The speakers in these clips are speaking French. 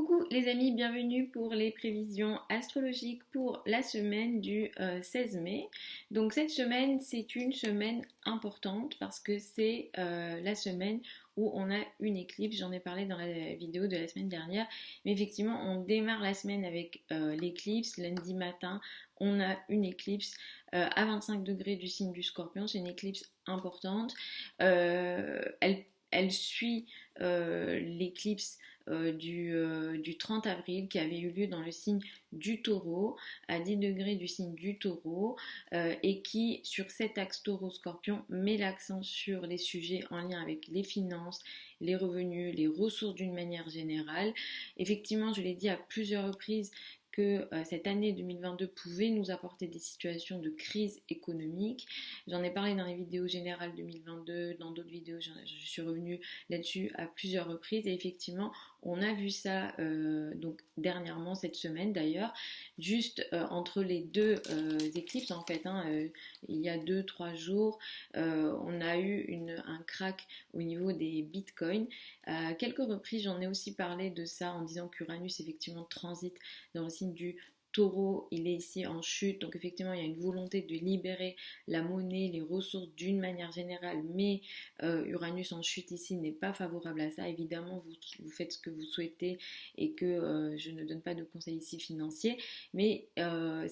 Coucou les amis, bienvenue pour les prévisions astrologiques pour la semaine du 16 mai. Donc cette semaine, c'est une semaine importante parce que c'est la semaine où on a une éclipse. J'en ai parlé dans la vidéo de la semaine dernière. Mais effectivement, on démarre la semaine avec l'éclipse. Lundi matin, on a une éclipse à 25 degrés du signe du Scorpion. C'est une éclipse importante. Elle suit l'éclipse du 30 avril qui avait eu lieu dans le signe du Taureau, à 10 degrés du signe du Taureau, et qui, sur cet axe Taureau-Scorpion, met l'accent sur les sujets en lien avec les finances, les revenus, les ressources d'une manière générale. Effectivement, je l'ai dit à plusieurs reprises, que cette année 2022 pouvait nous apporter des situations de crise économique. J'en ai parlé dans les vidéos générales 2022, dans d'autres vidéos, je suis revenue là-dessus à plusieurs reprises. Et effectivement, on a vu ça donc dernièrement, cette semaine d'ailleurs, juste entre les deux éclipses en fait. Il y a 2-3 jours, on a eu un crack au niveau des bitcoins. À quelques reprises, j'en ai aussi parlé de ça en disant qu'Uranus effectivement transite dans le signe du Taureau, il est ici en chute, donc effectivement il y a une volonté de libérer la monnaie, les ressources d'une manière générale, mais Uranus en chute ici n'est pas favorable à ça. Évidemment, vous faites ce que vous souhaitez et que je ne donne pas de conseils ici financiers, mais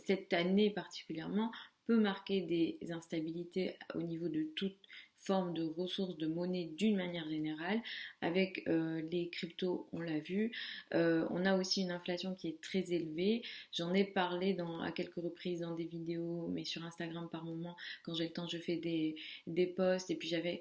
cette année particulièrement peut marquer des instabilités au niveau de toute forme de ressources, de monnaie d'une manière générale. Avec les cryptos, on l'a vu. On a aussi une inflation qui est très élevée. J'en ai parlé à quelques reprises dans des vidéos, mais sur Instagram par moment, quand j'ai le temps, je fais des posts. Et puis j'avais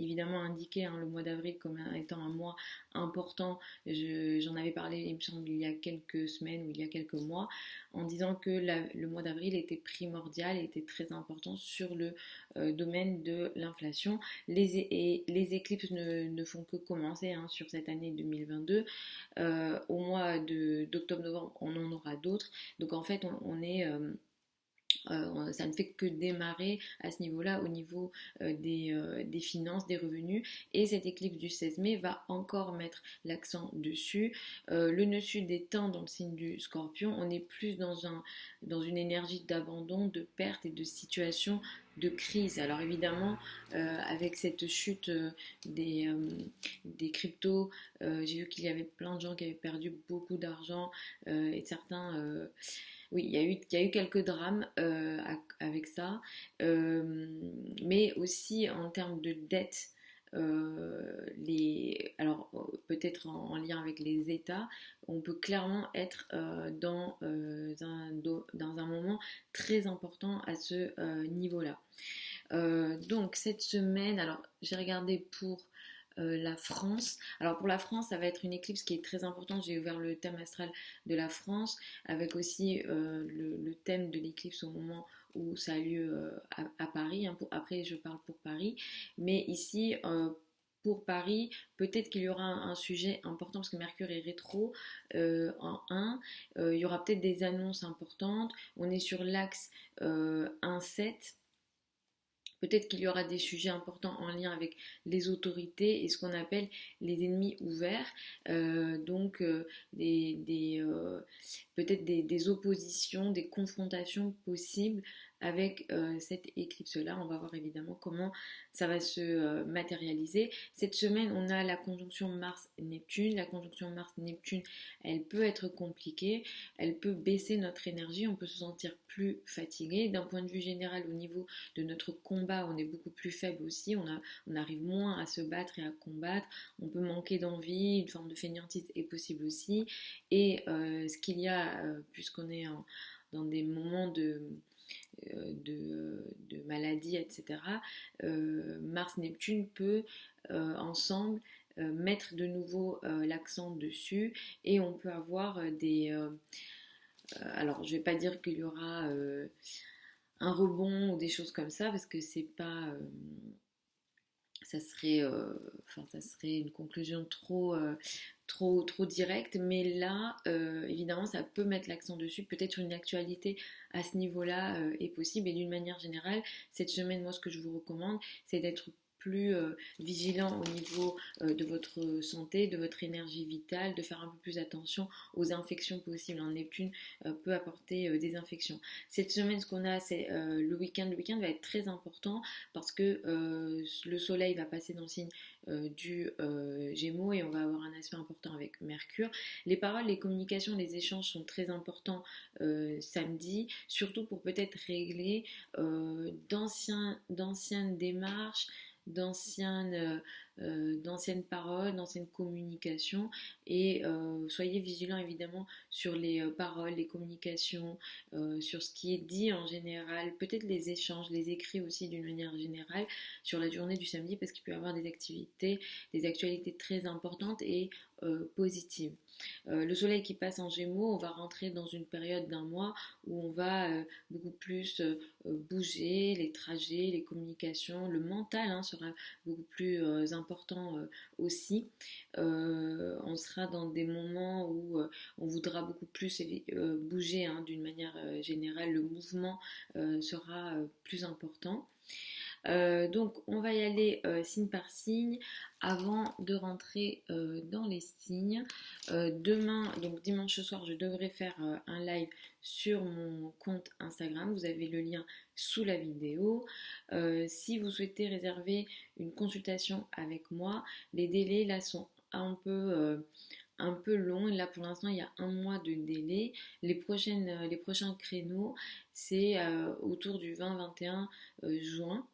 évidemment indiqué le mois d'avril comme étant un mois important. J'en avais parlé, il me semble, il y a quelques semaines ou il y a quelques mois, en disant que le mois d'avril était primordial et était très important sur le domaine de l'inflation. Les éclipses ne font que commencer sur cette année 2022. Au mois d'octobre-novembre, on en aura d'autres. Donc en fait, on est... ça ne fait que démarrer à ce niveau-là, au niveau des finances, des revenus. Et cette éclipse du 16 mai va encore mettre l'accent dessus. Le nœud sud étant dans le signe du Scorpion, on est plus dans une énergie d'abandon, de perte et de situation de crise. Alors évidemment, avec cette chute des cryptos, j'ai vu qu'il y avait plein de gens qui avaient perdu beaucoup d'argent et certains... oui, il y a eu quelques drames avec ça, mais aussi en termes de dette. Alors peut-être en lien avec les États, on peut clairement être dans un moment très important à ce niveau-là. Donc cette semaine, alors j'ai regardé pour la France. Alors pour la France, ça va être une éclipse qui est très importante. J'ai ouvert le thème astral de la France avec aussi le thème de l'éclipse au moment où ça a lieu à Paris. Après, je parle pour Paris. Mais ici, pour Paris, peut-être qu'il y aura un sujet important parce que Mercure est rétro en 1. Il y aura peut-être des annonces importantes. On est sur l'axe 1-7. Peut-être qu'il y aura des sujets importants en lien avec les autorités et ce qu'on appelle les ennemis ouverts. Donc peut-être des oppositions, des confrontations possibles avec cette éclipse-là. On va voir évidemment comment ça va se matérialiser. Cette semaine, on a la conjonction Mars-Neptune. La conjonction Mars-Neptune, elle peut être compliquée, elle peut baisser notre énergie, on peut se sentir plus fatigué. D'un point de vue général, au niveau de notre combat, on est beaucoup plus faible aussi, on arrive moins à se battre et à combattre, on peut manquer d'envie, une forme de fainéantise est possible aussi. Et ce qu'il y a, puisqu'on est dans des moments de maladie, etc., Mars-Neptune peut ensemble mettre de nouveau l'accent dessus et on peut avoir alors je vais pas dire qu'il y aura un rebond ou des choses comme ça parce que c'est pas ça serait une conclusion trop directe, mais là, évidemment, ça peut mettre l'accent dessus. Peut-être une actualité à ce niveau-là est possible. Et d'une manière générale, cette semaine, moi, ce que je vous recommande, c'est d'être plus vigilant au niveau de votre santé, de votre énergie vitale, de faire un peu plus attention aux infections possibles. Neptune peut apporter des infections. Cette semaine, ce qu'on a, c'est le week-end. Le week-end va être très important parce que le soleil va passer dans le signe du Gémeaux et on va avoir un aspect important avec Mercure. Les paroles, les communications, les échanges sont très importants samedi, surtout pour peut-être régler d'anciennes démarches, d'anciennes paroles, d'anciennes communications et soyez vigilants évidemment sur les paroles, les communications, sur ce qui est dit en général, peut-être les échanges, les écrits aussi d'une manière générale sur la journée du samedi parce qu'il peut y avoir des actualités très importantes et positives. Le soleil qui passe en Gémeaux, on va rentrer dans une période d'un mois où on va beaucoup plus bouger, les trajets, les communications, le mental sera beaucoup plus important aussi. On sera dans des moments où on voudra beaucoup plus bouger d'une manière générale, le mouvement sera plus important. Donc on va y aller signe par signe avant de rentrer dans les signes. Demain, donc dimanche soir, je devrais faire un live sur mon compte Instagram. Vous avez le lien sous la vidéo. Si vous souhaitez réserver une consultation avec moi, les délais là sont un peu long. Là, pour l'instant, il y a un mois de délai. Les prochains créneaux, c'est autour du 20-21 juin.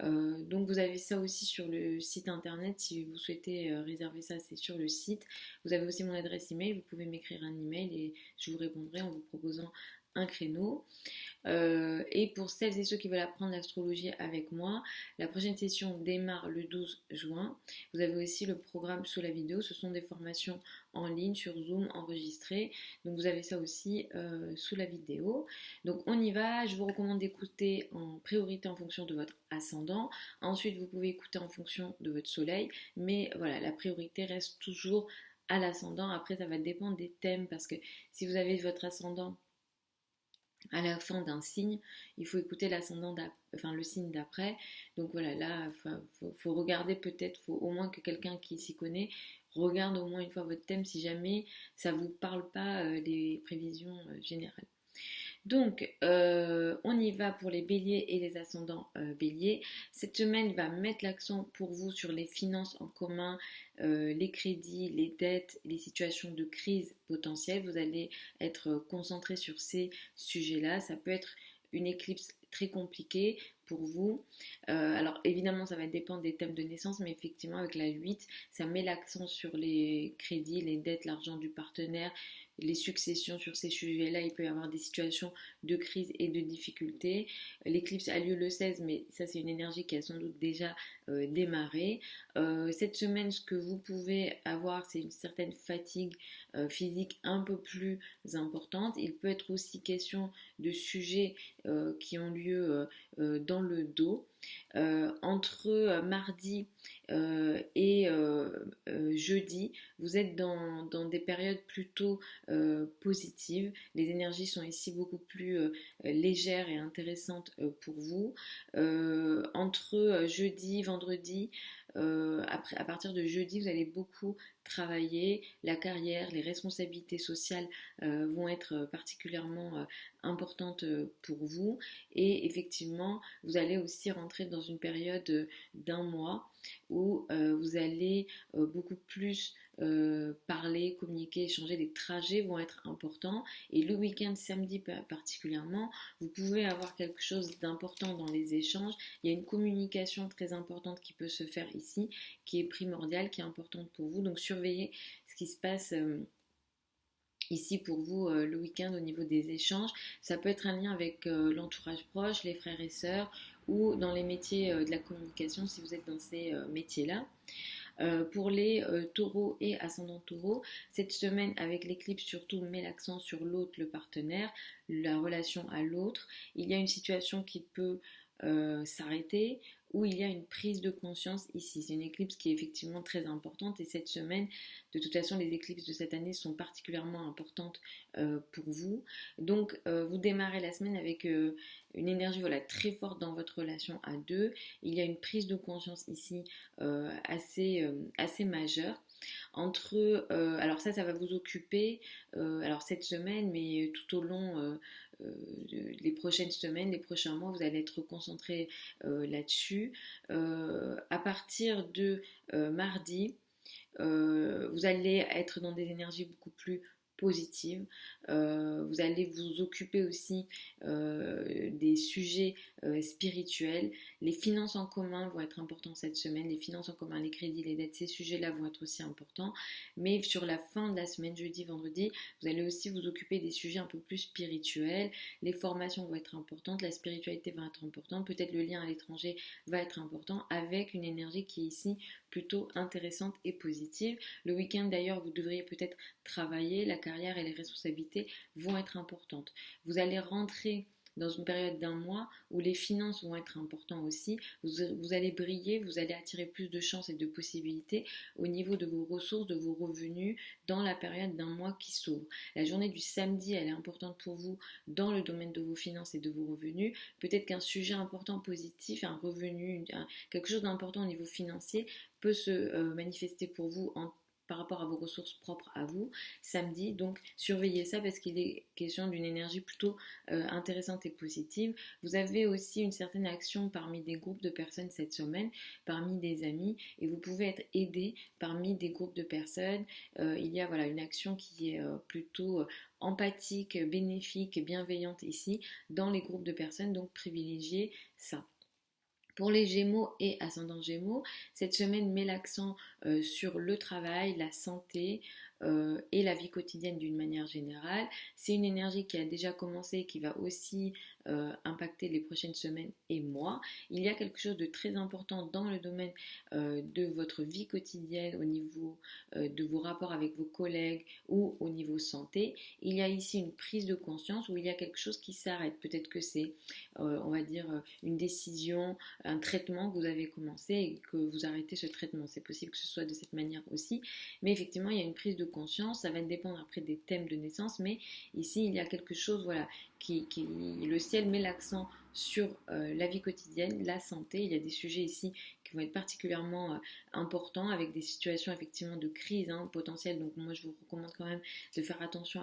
Donc vous avez ça aussi sur le site internet. Si vous souhaitez réserver ça, c'est sur le site. Vous avez aussi mon adresse email. Vous pouvez m'écrire un email et je vous répondrai en vous proposant un créneau. Et pour celles et ceux qui veulent apprendre l'astrologie avec moi, la prochaine session démarre le 12 juin. Vous avez aussi le programme sous la vidéo. Ce sont des formations en ligne sur Zoom enregistrées. Donc vous avez ça aussi sous la vidéo. Donc on y va. Je vous recommande d'écouter en priorité en fonction de votre ascendant. Ensuite, vous pouvez écouter en fonction de votre soleil. Mais voilà, la priorité reste toujours à l'ascendant. Après, ça va dépendre des thèmes parce que si vous avez votre ascendant à la fin d'un signe, il faut écouter le signe d'après. Donc voilà, là, faut regarder peut-être, faut au moins que quelqu'un qui s'y connaît regarde au moins une fois votre thème si jamais ça vous parle pas les prévisions générales. Donc, on y va pour les béliers et les ascendants béliers. Cette semaine va mettre l'accent pour vous sur les finances en commun, les crédits, les dettes, les situations de crise potentielles. Vous allez être concentré sur ces sujets-là. Ça peut être une éclipse très compliquée pour vous. Alors évidemment ça va dépendre des thèmes de naissance, mais effectivement avec la 8, ça met l'accent sur les crédits, les dettes, l'argent du partenaire, les successions sur ces sujets-là. Il peut y avoir des situations de crise et de difficulté. L'éclipse a lieu le 16, mais ça c'est une énergie qui a sans doute déjà démarré. Cette semaine, ce que vous pouvez avoir, c'est une certaine fatigue physique un peu plus importante. Il peut être aussi question de sujets qui ont lieu dans le dos. Entre mardi et jeudi, vous êtes dans des périodes plutôt positives. Les énergies sont ici beaucoup plus légères et intéressantes pour vous. Entre jeudi, vendredi, à partir de jeudi, vous allez beaucoup travailler la carrière, les responsabilités sociales vont être particulièrement importantes pour vous et effectivement vous allez aussi rentrer dans une période d'un mois où vous allez beaucoup plus parler, communiquer, échanger. Les trajets vont être importants et le week-end, samedi particulièrement, vous pouvez avoir quelque chose d'important dans les échanges. Il y a une communication très importante qui peut se faire ici, qui est primordiale, qui est importante pour vous. Donc surveillez ce qui se passe ici pour vous le week-end au niveau des échanges. Ça peut être un lien avec l'entourage proche, les frères et sœurs ou dans les métiers de la communication si vous êtes dans ces métiers-là. Pour les taureaux et ascendants taureaux, cette semaine avec l'éclipse surtout met l'accent sur l'autre, le partenaire, la relation à l'autre. Il y a une situation qui peut s'arrêter où il y a une prise de conscience ici. C'est une éclipse qui est effectivement très importante et cette semaine, de toute façon, les éclipses de cette année sont particulièrement importantes pour vous. Donc, vous démarrez la semaine avec une énergie voilà, très forte dans votre relation à deux. Il y a une prise de conscience ici assez majeure. Alors ça va vous occuper alors cette semaine, mais tout au long les prochaines semaines, les prochains mois, vous allez être concentré là-dessus. À partir de mardi, vous allez être dans des énergies beaucoup plus positives. Vous allez vous occuper aussi des sujets spirituels. Les finances en commun vont être importants cette semaine. Les finances en commun, les crédits, les dettes, ces sujets-là vont être aussi importants. Mais sur la fin de la semaine, jeudi, vendredi, vous allez aussi vous occuper des sujets un peu plus spirituels. Les formations vont être importantes. La spiritualité va être importante. Peut-être le lien à l'étranger va être important avec une énergie qui est ici plutôt intéressante et positive. Le week-end d'ailleurs, vous devriez peut-être travailler, la carrière et les responsabilités vont être importantes. Vous allez rentrer dans une période d'un mois où les finances vont être importantes aussi. Vous allez briller, vous allez attirer plus de chances et de possibilités au niveau de vos ressources, de vos revenus dans la période d'un mois qui s'ouvre. La journée du samedi, elle est importante pour vous dans le domaine de vos finances et de vos revenus. Peut-être qu'un sujet important positif, un revenu, quelque chose d'important au niveau financier peut se manifester pour vous par rapport à vos ressources propres à vous samedi. Donc surveillez ça parce qu'il est question d'une énergie plutôt intéressante et positive. Vous avez aussi une certaine action parmi des groupes de personnes cette semaine, parmi des amis, et vous pouvez être aidé parmi des groupes de personnes. Il y a voilà, une action qui est plutôt empathique, bénéfique, bienveillante ici dans les groupes de personnes, donc privilégiez ça. Pour les Gémeaux et ascendant Gémeaux, cette semaine met l'accent sur le travail, la santé et la vie quotidienne d'une manière générale. C'est une énergie qui a déjà commencé et qui va aussi impacter les prochaines semaines et mois. Il y a quelque chose de très important dans le domaine de votre vie quotidienne au niveau de vos rapports avec vos collègues ou au niveau santé. Il y a ici une prise de conscience où il y a quelque chose qui s'arrête. Peut-être que c'est, on va dire, une décision, un traitement que vous avez commencé et que vous arrêtez ce traitement. C'est possible que ce soit de cette manière aussi. Mais effectivement, il y a une prise de conscience. Ça va dépendre après des thèmes de naissance. Mais ici, il y a quelque chose, voilà, le ciel met l'accent sur la vie quotidienne, la santé. Il y a des sujets ici qui vont être particulièrement importants avec des situations effectivement de crise potentielle. Donc moi, je vous recommande quand même de faire attention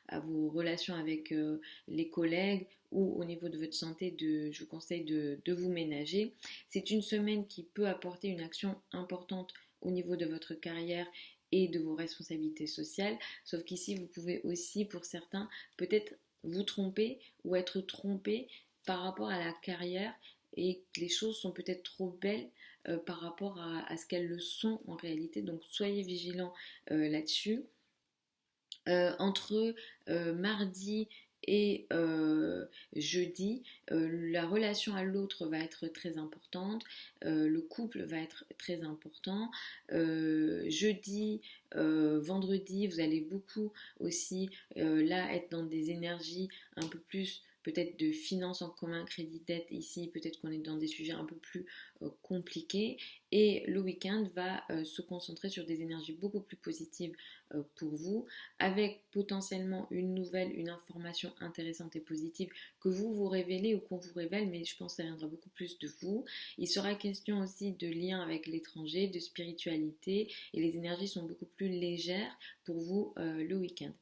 à vos relations avec les collègues ou au niveau de votre santé, je vous conseille de vous ménager. C'est une semaine qui peut apporter une action importante au niveau de votre carrière et de vos responsabilités sociales, sauf qu'ici vous pouvez aussi pour certains peut-être vous tromper ou être trompé par rapport à la carrière et que les choses sont peut-être trop belles par rapport à ce qu'elles le sont en réalité, donc soyez vigilants là-dessus. Entre mardi et jeudi, la relation à l'autre va être très importante, le couple va être très important. Jeudi, vendredi, vous allez beaucoup aussi là être dans des énergies un peu plus peut-être de finances en commun, crédit, dette ici, peut-être qu'on est dans des sujets un peu plus compliqués. Et le week-end va se concentrer sur des énergies beaucoup plus positives pour vous, avec potentiellement une nouvelle, une information intéressante et positive que vous révélez ou qu'on vous révèle, mais je pense que ça viendra beaucoup plus de vous. Il sera question aussi de lien avec l'étranger, de spiritualité, et les énergies sont beaucoup plus légères pour vous le week-end.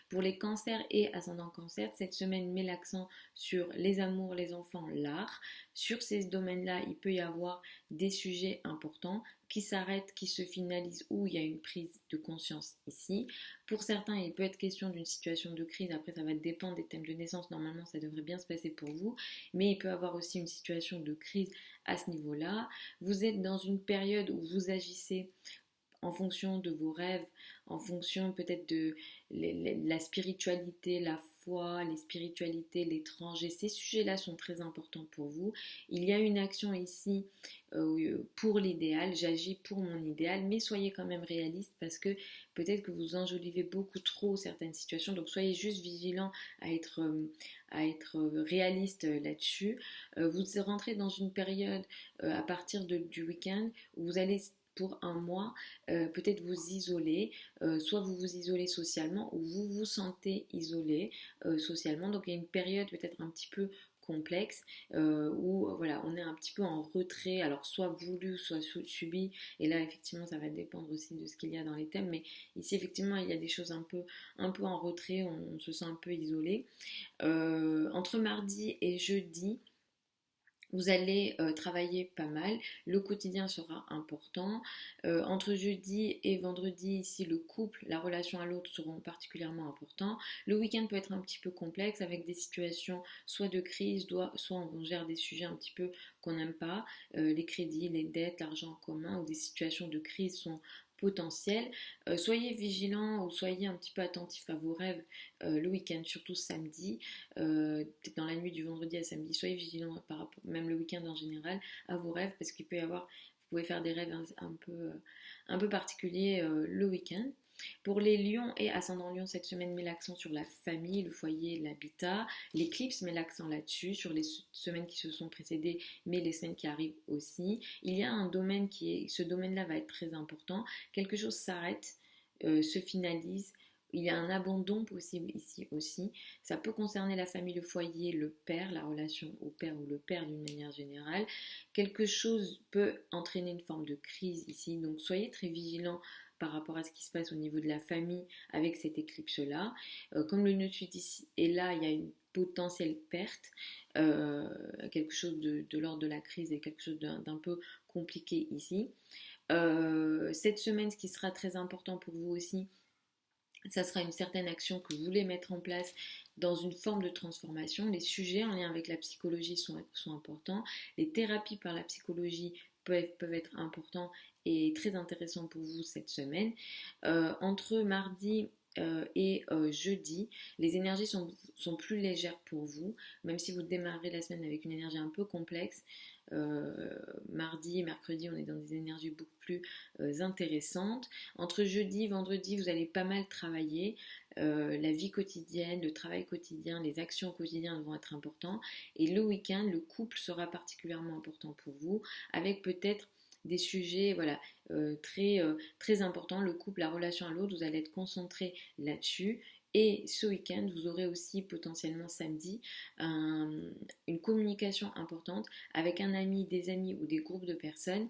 Pour les cancers et ascendant cancer, cette semaine met l'accent sur les amours, les enfants, l'art. Sur ces domaines-là, il peut y avoir des sujets importants qui s'arrêtent, qui se finalisent, où il y a une prise de conscience ici. Pour certains, il peut être question d'une situation de crise. Après, ça va dépendre des thèmes de naissance. Normalement, ça devrait bien se passer pour vous. Mais il peut y avoir aussi une situation de crise à ce niveau-là. Vous êtes dans une période où vous agissez en fonction de vos rêves, en fonction peut-être de la spiritualité, la foi, les spiritualités, l'étranger. Ces sujets-là sont très importants pour vous. Il y a une action ici pour l'idéal, j'agis pour mon idéal, mais soyez quand même réaliste parce que peut-être que vous enjolivez beaucoup trop certaines situations, donc soyez juste vigilant à être réaliste là-dessus. Vous rentrez dans une période à partir du week-end où vous allez pour un mois, peut-être vous isoler, soit vous vous isolez socialement ou vous vous sentez isolé socialement. Donc il y a une période peut-être un petit peu complexe où voilà, on est un petit peu en retrait, alors soit voulu, soit subi, et là effectivement ça va dépendre aussi de ce qu'il y a dans les thèmes, mais ici effectivement il y a des choses un peu en retrait, on se sent un peu isolé. Entre mardi et jeudi, vous allez travailler pas mal, le quotidien sera important. Entre jeudi et vendredi, ici, le couple, la relation à l'autre seront particulièrement importants. Le week-end peut être un petit peu complexe avec des situations soit de crise, soit on gère des sujets un petit peu qu'on n'aime pas, les crédits, les dettes, l'argent en commun, ou des situations de crise sont potentielles. Soyez vigilants ou soyez un petit peu attentifs à vos rêves le week-end, surtout samedi, dans la nuit du vendredi à samedi. Soyez vigilants par rapport, même le week-end en général, à vos rêves parce qu'il peut y avoir, vous pouvez faire des rêves un peu particuliers le week-end. Pour les lions et ascendant lion, cette semaine met l'accent sur la famille, le foyer, l'habitat. L'éclipse met l'accent là-dessus, sur les semaines qui se sont précédées, mais les semaines qui arrivent aussi. Il y a un domaine ce domaine-là va être très important. Quelque chose s'arrête, se finalise. Il y a un abandon possible ici aussi. Ça peut concerner la famille, le foyer, le père, la relation au père ou le père d'une manière générale. Quelque chose peut entraîner une forme de crise ici, donc soyez très vigilants par rapport à ce qui se passe au niveau de la famille avec cette éclipse-là. Comme le nœud sud ici est là, il y a une potentielle perte, quelque chose de l'ordre de la crise et quelque chose d'un peu compliqué ici. Cette semaine, ce qui sera très important pour vous aussi, ça sera une certaine action que vous voulez mettre en place dans une forme de transformation. Les sujets en lien avec la psychologie sont importants. Les thérapies par la psychologie peuvent être importants et très intéressants pour vous cette semaine. Entre mardi et jeudi, les énergies sont plus légères pour vous, même si vous démarrez la semaine avec une énergie un peu complexe. Mardi et mercredi, on est dans des énergies beaucoup plus intéressantes. Entre jeudi et vendredi, vous allez pas mal travailler. La vie quotidienne, le travail quotidien, les actions quotidiennes vont être importants. Et le week-end, le couple sera particulièrement important pour vous, avec peut-être des sujets voilà, très importants. Le couple, la relation à l'autre, vous allez être concentré là-dessus. Et ce week-end, vous aurez aussi potentiellement samedi une communication importante avec un ami, des amis ou des groupes de personnes.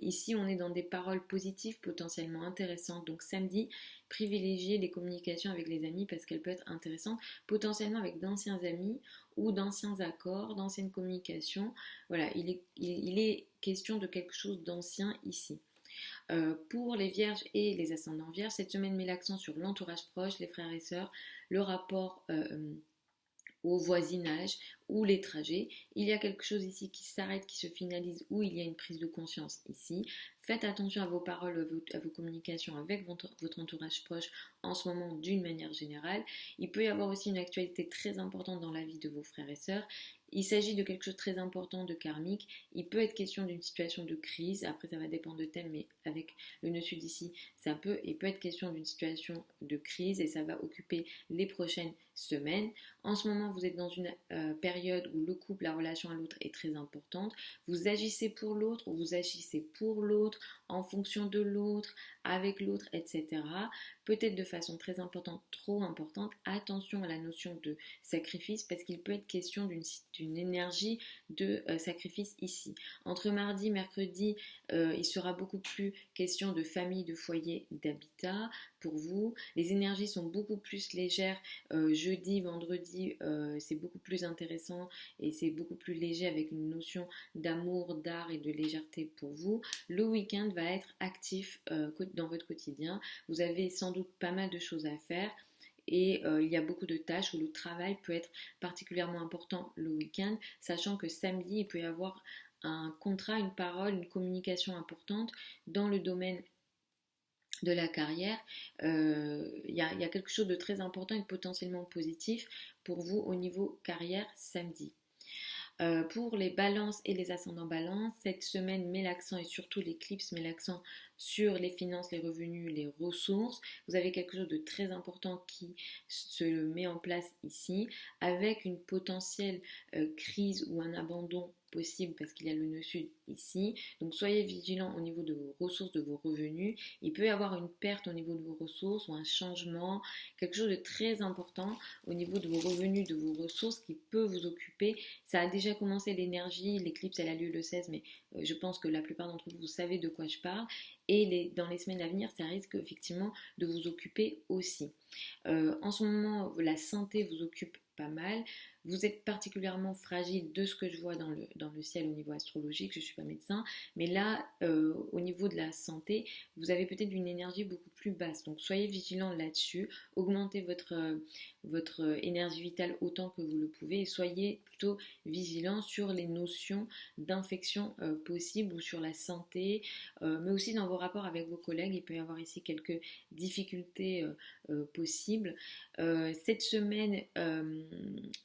Ici, on est dans des paroles positives potentiellement intéressantes. Donc samedi, privilégiez les communications avec les amis parce qu'elles peuvent être intéressantes, potentiellement avec d'anciens amis ou d'anciens accords, d'anciennes communications. Voilà, il est question de quelque chose d'ancien ici. Pour les vierges et les ascendants vierges, cette semaine met l'accent sur l'entourage proche, les frères et sœurs, le rapport au voisinage ou les trajets. Il y a quelque chose ici qui s'arrête, qui se finalise, où il y a une prise de conscience ici. Faites attention à vos paroles, à vos communications avec votre entourage proche en ce moment d'une manière générale. Il peut y avoir aussi une actualité très importante dans la vie de vos frères et sœurs. Il s'agit de quelque chose de très important, de karmique. Il peut être question d'une situation de crise. Après, ça va dépendre de thème, mais avec le nœud sud ici, il peut être question d'une situation de crise et ça va occuper les prochaines semaines. En ce moment, vous êtes dans une période où le couple, la relation à l'autre est très importante. Vous agissez pour l'autre ou vous agissez pour l'autre, en fonction de l'autre, avec l'autre, etc. Peut-être de façon très importante, trop importante. Attention à la notion de sacrifice parce qu'il peut être question d'une énergie de sacrifice ici. Entre mardi et mercredi, il sera beaucoup plus question de famille, de foyer, d'habitat pour vous. Les énergies sont beaucoup plus légères. Jeudi, vendredi, c'est beaucoup plus intéressant et c'est beaucoup plus léger avec une notion d'amour, d'art et de légèreté pour vous. Le week-end va être actif dans votre quotidien. Vous avez sans doute pas mal de choses à faire. Et il y a beaucoup de tâches où le travail peut être particulièrement important le week-end, sachant que samedi, il peut y avoir un contrat, une parole, une communication importante dans le domaine de la carrière, il y a quelque chose de très important et de potentiellement positif pour vous au niveau carrière samedi. Pour les balances et les ascendants balance, cette semaine met l'accent et surtout l'éclipse met l'accent sur les finances, les revenus, les ressources. Vous avez quelque chose de très important qui se met en place ici avec une potentielle crise ou un abandon possible parce qu'il y a le nœud sud ici. Donc soyez vigilants au niveau de vos ressources, de vos revenus. Il peut y avoir une perte au niveau de vos ressources ou un changement, quelque chose de très important au niveau de vos revenus, de vos ressources qui peut vous occuper. Ça a déjà commencé l'énergie, l'éclipse elle a lieu le 16, mais je pense que la plupart d'entre vous, vous savez de quoi je parle. Et dans les semaines à venir, ça risque effectivement de vous occuper aussi. En ce moment, la santé vous occupe pas mal. Vous êtes particulièrement fragile de ce que je vois dans le ciel au niveau astrologique, je ne suis pas médecin, mais là, au niveau de la santé, vous avez peut-être une énergie beaucoup plus basse. Donc soyez vigilants là-dessus, augmentez votre énergie vitale autant que vous le pouvez et soyez plutôt vigilants sur les notions d'infection possibles ou sur la santé, mais aussi dans vos rapports avec vos collègues. Il peut y avoir ici quelques difficultés possibles. Cette semaine,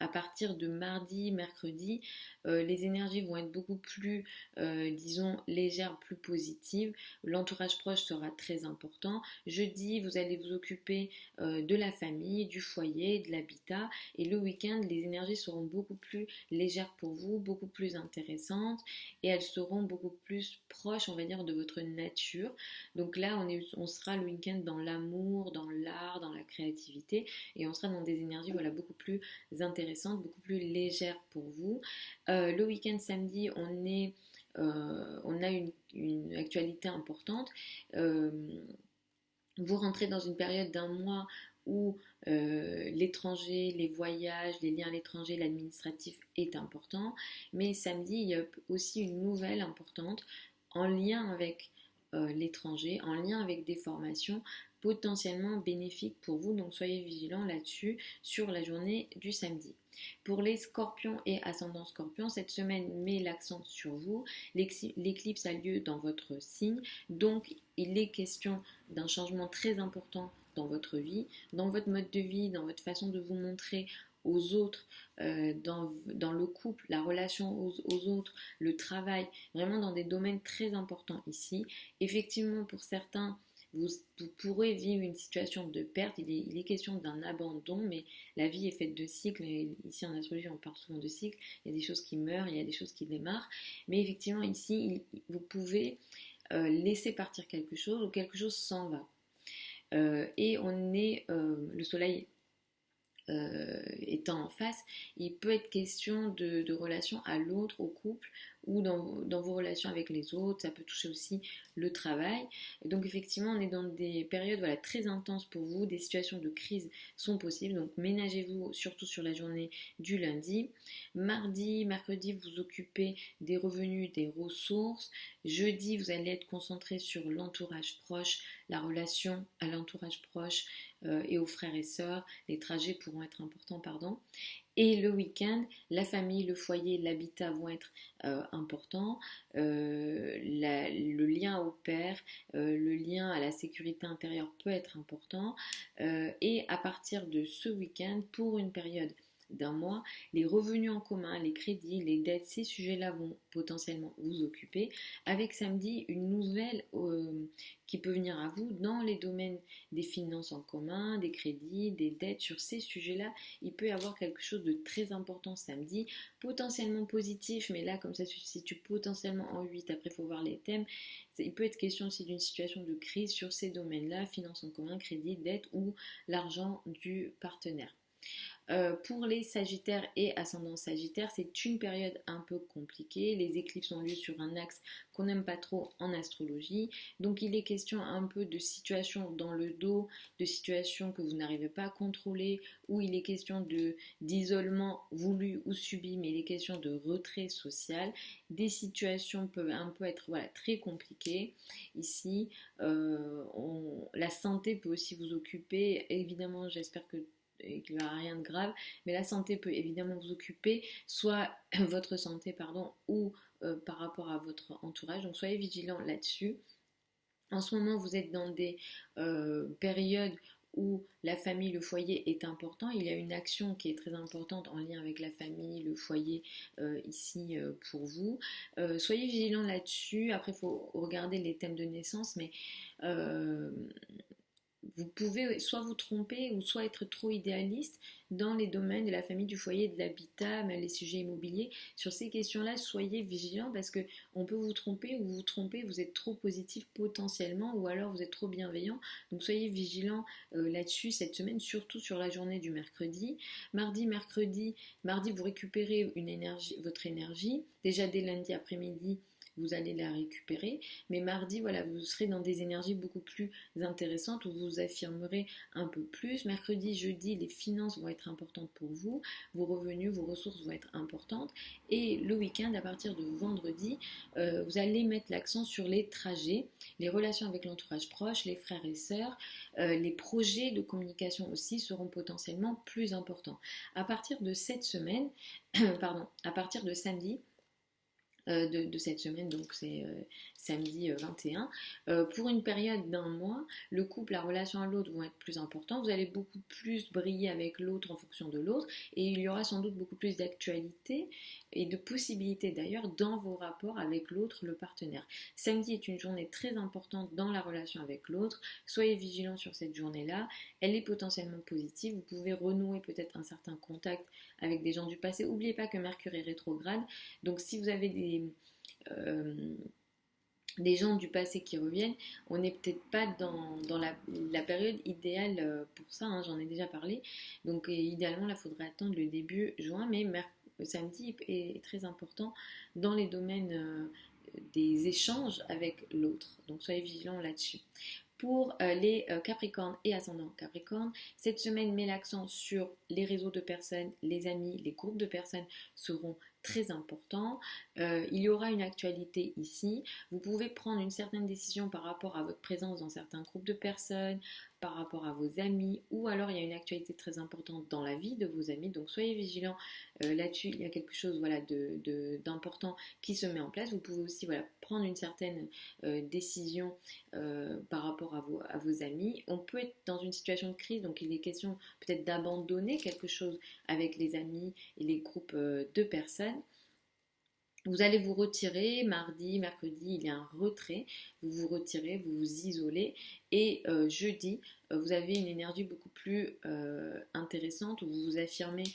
à partir de mardi, mercredi, les énergies vont être beaucoup plus, disons, légères, plus positives. L'entourage proche sera très important. Jeudi, vous allez vous occuper de la famille, du foyer, de l'habitat. Et le week-end, les énergies seront beaucoup plus légères pour vous, beaucoup plus intéressantes. Et elles seront beaucoup plus proches, on va dire, de votre nature. Donc là, on sera le week-end dans l'amour, dans l'art, dans la créativité. Et on sera dans des énergies voilà, beaucoup plus intéressantes, beaucoup plus légères pour vous. Le week-end samedi, on a une actualité importante. Vous rentrez dans une période d'un mois où l'étranger, les voyages, les liens à l'étranger, l'administratif est important. Mais samedi, il y a aussi une nouvelle importante en lien avec l'étranger, en lien avec des formations potentiellement bénéfiques pour vous. Donc soyez vigilants là-dessus sur la journée du samedi. Pour les scorpions et ascendants scorpions, cette semaine met l'accent sur vous. L'éclipse a lieu dans votre signe, donc il est question d'un changement très important dans votre vie, dans votre mode de vie, dans votre façon de vous montrer aux autres, dans le couple, la relation aux autres, le travail, vraiment dans des domaines très importants ici. Effectivement, pour certains, vous pourrez vivre une situation de perte, il est question d'un abandon, mais la vie est faite de cycles, et ici en astrologie on parle souvent de cycles, il y a des choses qui meurent, il y a des choses qui démarrent, mais effectivement ici vous pouvez laisser partir quelque chose ou quelque chose s'en va. Et le soleil étant en face, il peut être question de relation à l'autre, au couple, ou dans vos relations avec les autres, ça peut toucher aussi le travail. Et donc effectivement, on est dans des périodes voilà, très intenses pour vous, des situations de crise sont possibles, donc ménagez-vous surtout sur la journée du lundi. Mardi, mercredi, vous occupez des revenus, des ressources. Jeudi, vous allez être concentré sur l'entourage proche, la relation à l'entourage proche et aux frères et sœurs. Les trajets pourront être importants, pardon. Et le week-end, la famille, le foyer, l'habitat vont être importants. Le lien au père, le lien à la sécurité intérieure peut être important. Et à partir de ce week-end, pour une période d'un mois, les revenus en commun, les crédits, les dettes, ces sujets-là vont potentiellement vous occuper. Avec samedi, une nouvelle qui peut venir à vous dans les domaines des finances en commun, des crédits, des dettes. Sur ces sujets-là, il peut y avoir quelque chose de très important samedi, potentiellement positif, mais là, comme ça se situe potentiellement en 8, après il faut voir les thèmes, il peut être question aussi d'une situation de crise sur ces domaines-là, finances en commun, crédit, dette ou l'argent du partenaire. Pour les Sagittaires et ascendants Sagittaires, c'est une période un peu compliquée. Les éclipses ont lieu sur un axe qu'on n'aime pas trop en astrologie. Donc il est question un peu de situations dans le dos, de situations que vous n'arrivez pas à contrôler, ou il est question d'isolement voulu ou subi, mais il est question de retrait social. Des situations peuvent un peu être voilà, très compliquées. Ici, la santé peut aussi vous occuper. Évidemment, j'espère qu'il n'y aura rien de grave, mais la santé peut évidemment vous occuper, soit votre santé, pardon, ou par rapport à votre entourage, donc soyez vigilants là-dessus. En ce moment, vous êtes dans des périodes où la famille, le foyer est important. Il y a une action qui est très importante en lien avec la famille, le foyer ici pour vous. Soyez vigilants là-dessus. Après, il faut regarder les thèmes de naissance, mais euh, vous pouvez soit vous tromper ou soit être trop idéaliste dans les domaines de la famille, du foyer, de l'habitat, même les sujets immobiliers. Sur ces questions-là, soyez vigilants parce que on peut vous tromper ou vous tromper, vous êtes trop positif potentiellement ou alors vous êtes trop bienveillant. Donc soyez vigilants là-dessus cette semaine, surtout sur la journée du mercredi. Mardi, mercredi, mardi, vous récupérez une énergie, votre énergie. Déjà dès lundi après-midi, vous allez la récupérer. Mais mardi, voilà, vous serez dans des énergies beaucoup plus intéressantes où vous vous affirmerez un peu plus. Mercredi, jeudi, les finances vont être importantes pour vous. Vos revenus, vos ressources vont être importantes. Et le week-end, à partir de vendredi, vous allez mettre l'accent sur les trajets, les relations avec l'entourage proche, les frères et sœurs. Les projets de communication aussi seront potentiellement plus importants. À partir de cette semaine, pardon, à partir de samedi, de cette semaine, donc c'est samedi 21. Pour une période d'un mois, le couple, la relation à l'autre vont être plus importants. Vous allez beaucoup plus briller avec l'autre en fonction de l'autre et il y aura sans doute beaucoup plus d'actualité et de possibilités d'ailleurs dans vos rapports avec l'autre, le partenaire. Samedi est une journée très importante dans la relation avec l'autre. Soyez vigilants sur cette journée-là. Elle est potentiellement positive. Vous pouvez renouer peut-être un certain contact avec des gens du passé. N'oubliez pas que Mercure est rétrograde. Donc si vous avez euh, des gens du passé qui reviennent, on n'est peut-être pas dans la période idéale pour ça, hein, j'en ai déjà parlé. Donc idéalement, là, il faudrait attendre le début juin, mais samedi est très important dans les domaines des échanges avec l'autre. Donc soyez vigilants là-dessus. Pour les Capricornes et ascendants Capricorne, cette semaine met l'accent sur les réseaux de personnes, les amis, les groupes de personnes seront très importants. Il y aura une actualité ici. Vous pouvez prendre une certaine décision par rapport à votre présence dans certains groupes de personnes, par rapport à vos amis, ou alors il y a une actualité très importante dans la vie de vos amis. Donc soyez vigilants là-dessus. Il y a quelque chose voilà, d'important qui se met en place. Vous pouvez aussi voilà, prendre une certaine décision par rapport à vos amis. On peut être dans une situation de crise, donc il est question peut-être d'abandonner quelque chose avec les amis et les groupes de personnes. Vous allez vous retirer, mardi, mercredi, il y a un retrait, vous vous retirez, vous vous isolez, et jeudi, vous avez une énergie beaucoup plus intéressante, où vous vous affirmez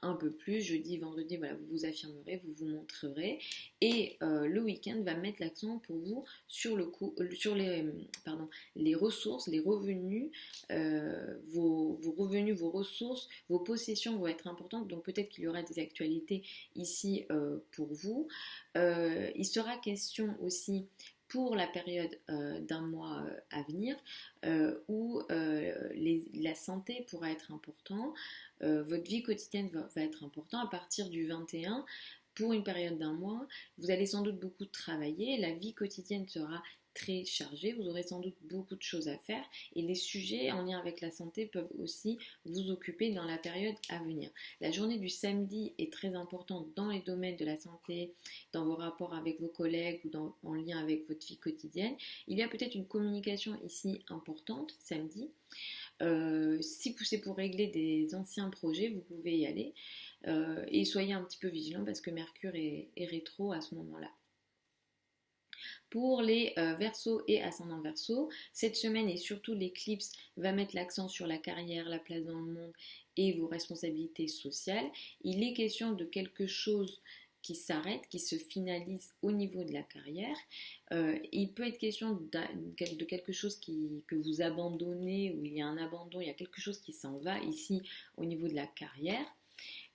un peu plus, jeudi, vendredi, voilà, vous vous affirmerez, vous vous montrerez, et le week-end va mettre l'accent pour vous sur le coup, sur les ressources, les revenus, vos revenus, vos ressources, vos possessions vont être importantes, donc peut-être qu'il y aura des actualités ici pour vous. Il sera question aussi pour la période d'un mois à venir où la santé pourra être important, votre vie quotidienne va être important à partir du 21. Pour une période d'un mois, vous allez sans doute beaucoup travailler, la vie quotidienne sera très chargée, vous aurez sans doute beaucoup de choses à faire et les sujets en lien avec la santé peuvent aussi vous occuper dans la période à venir. La journée du samedi est très importante dans les domaines de la santé, dans vos rapports avec vos collègues ou en lien avec votre vie quotidienne. Il y a peut-être une communication ici importante samedi. Si c'est pour régler des anciens projets, vous pouvez y aller. Et soyez un petit peu vigilants parce que Mercure est rétro à ce moment-là. Pour les Verseaux et ascendants Verseaux, cette semaine et surtout l'éclipse va mettre l'accent sur la carrière, la place dans le monde et vos responsabilités sociales. Il est question de quelque chose qui s'arrête, qui se finalise au niveau de la carrière. Il peut être question de quelque chose que vous abandonnez, où il y a un abandon, il y a quelque chose qui s'en va ici au niveau de la carrière.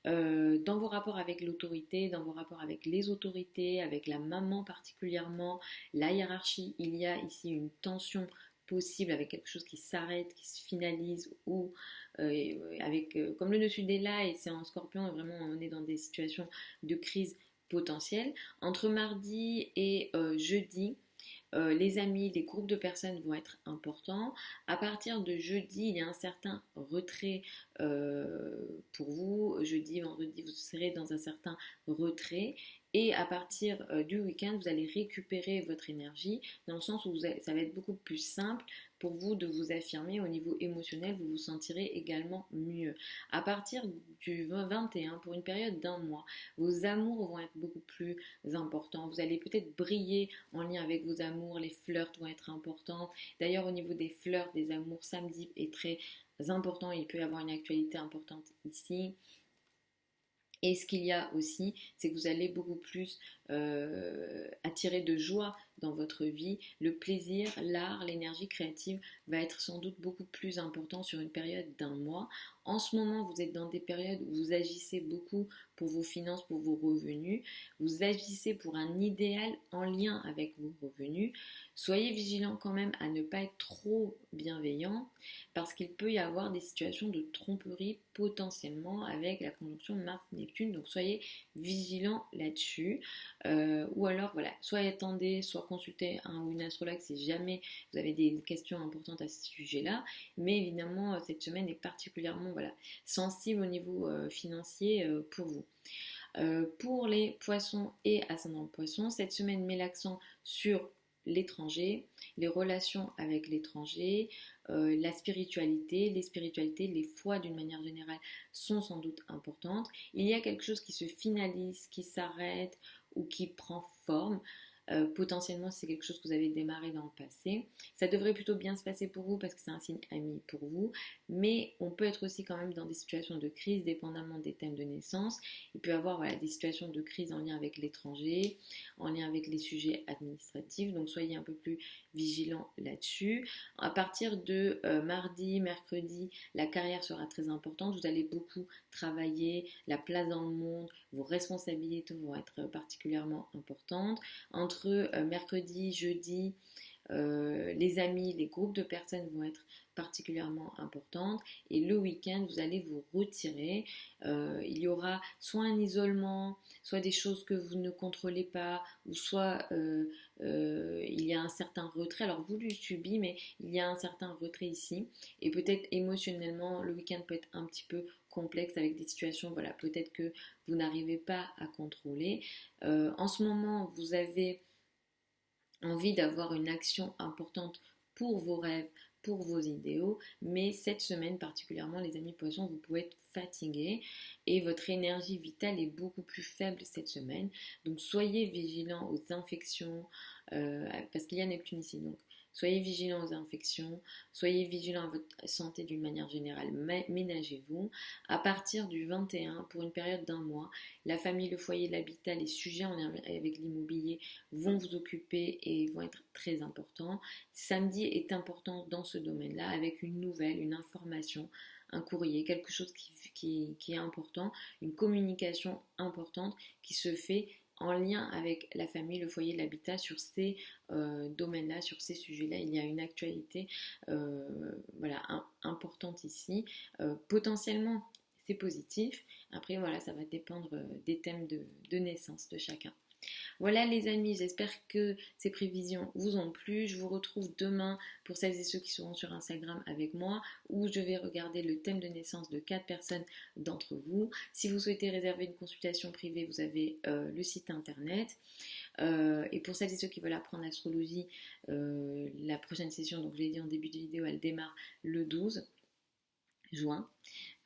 Dans vos rapports avec l'autorité, dans vos rapports avec les autorités, avec la maman particulièrement, la hiérarchie, il y a ici une tension possible avec quelque chose qui s'arrête, qui se finalise ou comme le dessus des là et c'est en scorpion, vraiment on est dans des situations de crise potentielle. Entre mardi et jeudi, les amis, les groupes de personnes vont être importants. À partir de jeudi, il y a un certain retrait pour vous. Jeudi, vendredi, vous serez dans un certain retrait. Et à partir du week-end, vous allez récupérer votre énergie dans le sens où ça va être beaucoup plus simple pour vous de vous affirmer au niveau émotionnel, vous vous sentirez également mieux. À partir du 21, pour une période d'un mois, vos amours vont être beaucoup plus importants. Vous allez peut-être briller en lien avec vos amours, les flirts vont être importants. D'ailleurs, au niveau des flirts, des amours, samedi est très important, il peut y avoir une actualité importante ici. Et ce qu'il y a aussi, c'est que vous allez beaucoup plus attirer de joie dans votre vie. Le plaisir, l'art, l'énergie créative va être sans doute beaucoup plus important sur une période d'un mois. En ce moment, vous êtes dans des périodes où vous agissez beaucoup pour vos finances, pour vos revenus. Vous agissez pour un idéal en lien avec vos revenus. Soyez vigilant quand même à ne pas être trop bienveillant parce qu'il peut y avoir des situations de tromperie potentiellement avec la conjonction Mars-Neptune. Donc soyez vigilant là-dessus. Ou alors voilà, soit attendez, soit consultez un ou une astrologue si jamais vous avez des questions importantes à ce sujet-là. Mais évidemment, cette semaine est particulièrement voilà, sensible au niveau financier pour vous. Pour les poissons et ascendants poissons, cette semaine met l'accent sur l'étranger, les relations avec l'étranger, la spiritualité, les spiritualités, les foi d'une manière générale sont sans doute importantes. Il y a quelque chose qui se finalise, qui s'arrête ou qui prend forme. Potentiellement, c'est quelque chose que vous avez démarré dans le passé. Ça devrait plutôt bien se passer pour vous parce que c'est un signe ami pour vous. Mais on peut être aussi quand même dans des situations de crise, dépendamment des thèmes de naissance. Il peut y avoir voilà, des situations de crise en lien avec l'étranger, en lien avec les sujets administratifs. Donc soyez un peu plus vigilants là-dessus. À partir de mardi, mercredi, la carrière sera très importante. Vous allez beaucoup travailler, la place dans le monde, vos responsabilités vont être particulièrement importantes. Entre mercredi, jeudi, les amis, les groupes de personnes vont être particulièrement importantes et le week-end vous allez vous retirer. Il y aura soit un isolement, soit des choses que vous ne contrôlez pas, ou soit il y a un certain retrait. Alors vous le subissez, mais il y a un certain retrait ici et peut-être émotionnellement le week-end peut être un petit peu complexe avec des situations voilà peut-être que vous n'arrivez pas à contrôler. En ce moment vous avez envie d'avoir une action importante pour vos rêves, pour vos idéaux, mais cette semaine particulièrement, les amis poissons, vous pouvez être fatigués et votre énergie vitale est beaucoup plus faible cette semaine. Donc soyez vigilants aux infections, parce qu'il y a Neptune ici, donc soyez vigilants aux infections, soyez vigilants à votre santé d'une manière générale, ménagez-vous. À partir du 21, pour une période d'un mois, la famille, le foyer, l'habitat, les sujets en lien avec l'immobilier vont vous occuper et vont être très importants. Samedi est important dans ce domaine-là avec une nouvelle, une information, un courrier, quelque chose qui est important, une communication importante qui se fait en lien avec la famille, le foyer, l'habitat, sur ces domaines-là, sur ces sujets-là. Il y a une actualité voilà, importante ici. Potentiellement, c'est positif. Après, voilà, ça va dépendre des thèmes de naissance de chacun. Voilà les amis, j'espère que ces prévisions vous ont plu. Je vous retrouve demain pour celles et ceux qui seront sur Instagram avec moi où je vais regarder le thème de naissance de 4 personnes d'entre vous. Si vous souhaitez réserver une consultation privée, vous avez le site internet. Et pour celles et ceux qui veulent apprendre l'astrologie, la prochaine session, donc je l'ai dit en début de vidéo, elle démarre le 12 juin.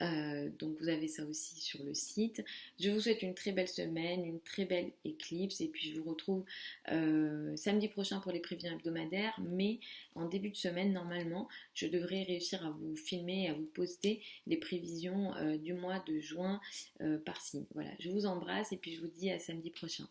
Donc vous avez ça aussi sur le site. Je vous souhaite une très belle semaine, une très belle éclipse et puis je vous retrouve samedi prochain pour les prévisions hebdomadaires, mais en début de semaine normalement je devrais réussir à vous filmer et à vous poster les prévisions du mois de juin par signe. Voilà, je vous embrasse et puis je vous dis à samedi prochain.